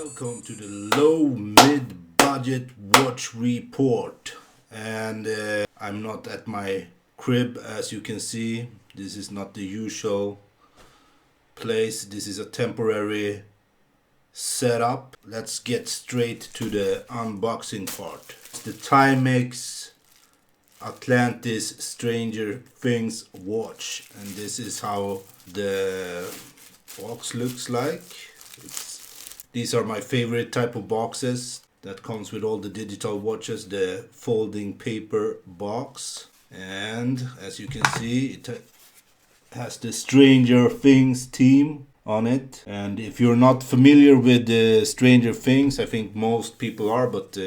Welcome to the low mid budget watch report. And I'm not at my crib, as you can see. This is not the usual place. This is a temporary setup. Let's get straight to the unboxing part. The Timex Atlantis Stranger Things watch, and this is how the box looks like. These are my favorite type of boxes that comes with all the digital watches, the folding paper box. And as you can see, it has the Stranger Things theme on it. And if you're not familiar with the Stranger Things, I think most people are, but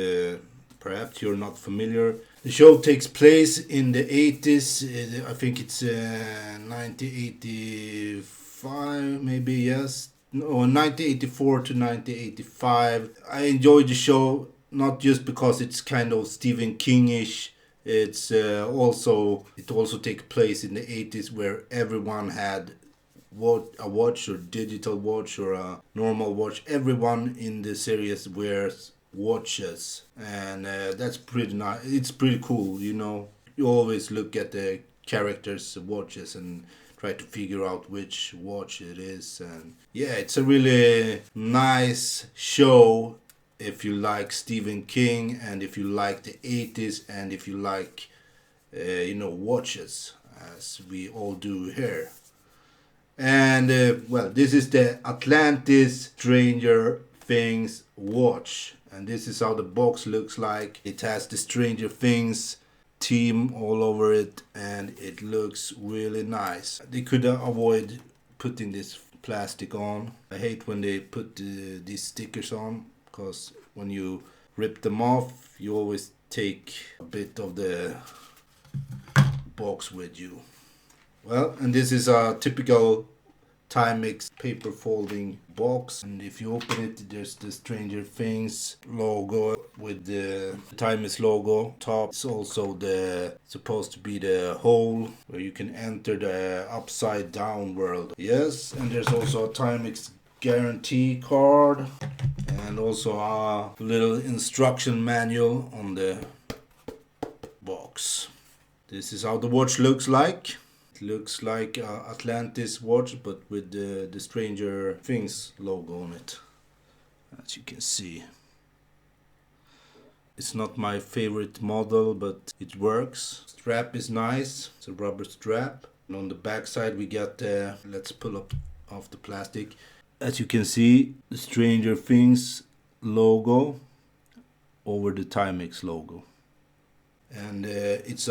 perhaps you're not familiar. The show takes place in the 80s. I think it's 1985, maybe, yes. No, 1984 to 1985. I enjoyed the show not just because it's kind of Stephen King-ish. It also takes place in the 80s, where everyone had a watch, or digital watch, or a normal watch. Everyone in the series wears watches, and that's pretty nice. It's pretty cool, you know. You always look at the characters' watches and try to figure out which watch it is. And yeah, it's a really nice show if you like Stephen King, and if you like the 80s, and if you like watches, as we all do here. And well, this is the Atlantis Stranger Things watch, and this is how the box looks like. It has the Stranger Things theme all over it, and it looks really nice. They could avoid putting this plastic on. I hate when they put these stickers on, because when you rip them off, you always take a bit of the box with you. Well, and this is a typical Timex paper folding box, and if you open it, there's the Stranger Things logo with the Timex logo top. It's also supposed to be the hole where you can enter the upside down world. Yes, and there's also a Timex guarantee card, and also a little instruction manual on the box. This is how the watch looks like. It looks like Atlantis watch, but with the Stranger Things logo on it, as you can see. It's not my favorite model, but it works. Strap is nice. It's a rubber strap. And on the back side we got let's pull up off the plastic. As you can see, the Stranger Things logo over the Timex logo. And it's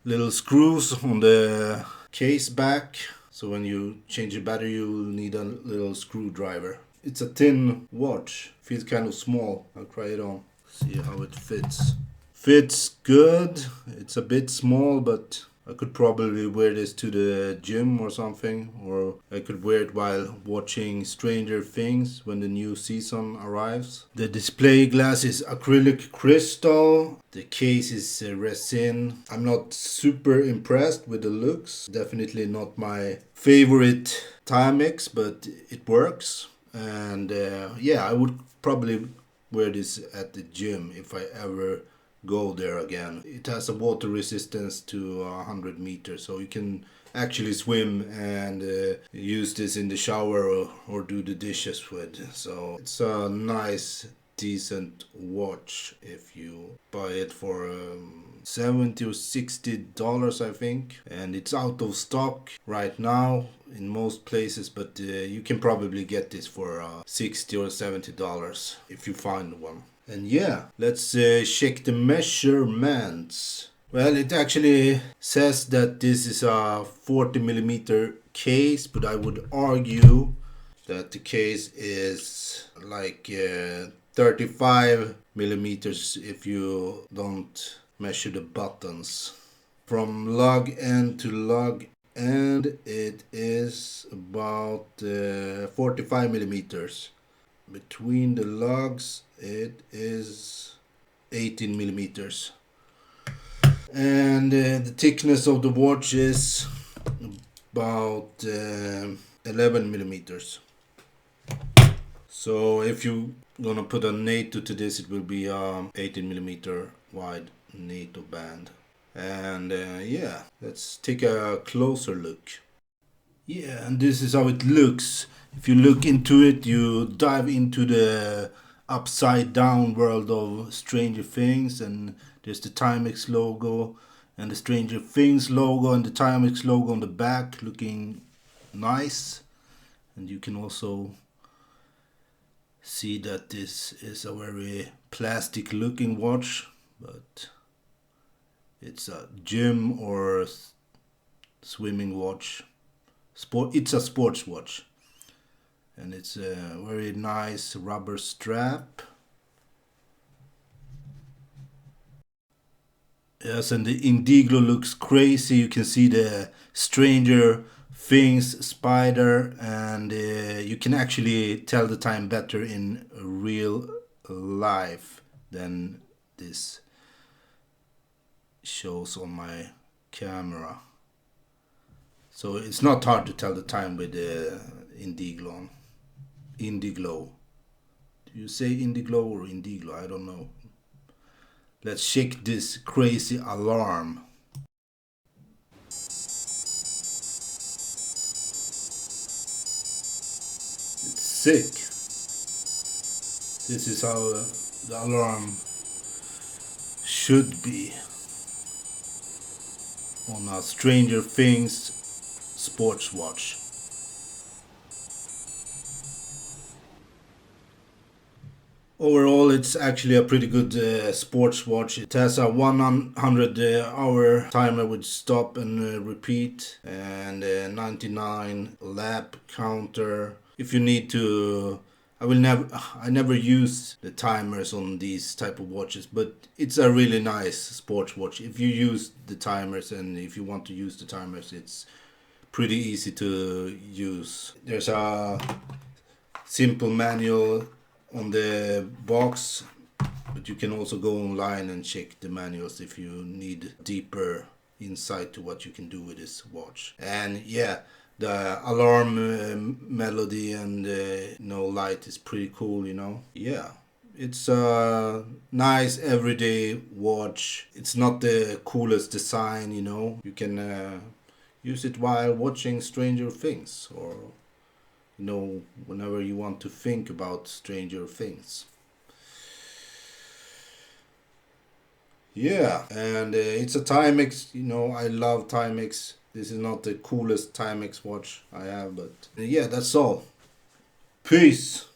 little screws on the case back, so when you change the battery you'll need a little screwdriver. It's a thin watch, feels kind of small. I'll try it on, see how it fits. Fits good. It's a bit small, but I could probably wear this to the gym or something, or I could wear it while watching Stranger Things when the new season arrives. The display glass is acrylic crystal. The case is resin. I'm not super impressed with the looks. Definitely not my favorite Timex, but it works. And yeah, I would probably wear this at the gym if I ever go there again. It has a water resistance to 100 meters, so you can actually swim and use this in the shower or do the dishes with. So it's a nice, decent watch if you buy it for $70 or $60, I think. And it's out of stock right now in most places, but you can probably get this for $60 or $70 if you find one. And yeah, let's check the measurements. Well, it actually says that this is a 40mm case, but I would argue that the case is like 35mm if you don't measure the buttons. From lug end to lug end, it is about 45mm. Between the lugs, it is 18mm. And the thickness of the watch is about 11mm. So if you gonna put a NATO to this, it will be 18mm wide NATO band. And yeah, let's take a closer look. Yeah, and this is how it looks. If you look into it, you dive into the upside down world of Stranger Things, and there's the Timex logo and the Stranger Things logo and the Timex logo on the back looking nice. And you can also see that this is a very plastic looking watch, but it's a gym or swimming watch. It's a sports watch, and it's a very nice rubber strap. Yes, and the Indiglo looks crazy. You can see the Stranger Things spider, and you can actually tell the time better in real life than this shows on my camera. So it's not hard to tell the time with the Indiglo on. Indiglo. Do you say Indiglo or Indiglo? I don't know. Let's check this crazy alarm. It's sick. This is how the alarm should be on a Stranger Things sports watch. Overall, it's actually a pretty good sports watch. It has a 100-hour timer with stop and repeat, and a 99 lap counter. If you need to, I never use the timers on these type of watches, but it's a really nice sports watch. If you use the timers and if you want to use the timers, it's pretty easy to use. There's a simple manual on the box, but you can also go online and check the manuals if you need deeper insight to what you can do with this watch. And yeah, the alarm melody and no light is pretty cool, you know. Yeah, it's a nice everyday watch. It's not the coolest design, you know. You can use it while watching Stranger Things, or you know, whenever you want to think about Stranger Things. Yeah, and it's a Timex. You know, I love Timex. This is not the coolest Timex watch I have, but yeah, that's all. Peace.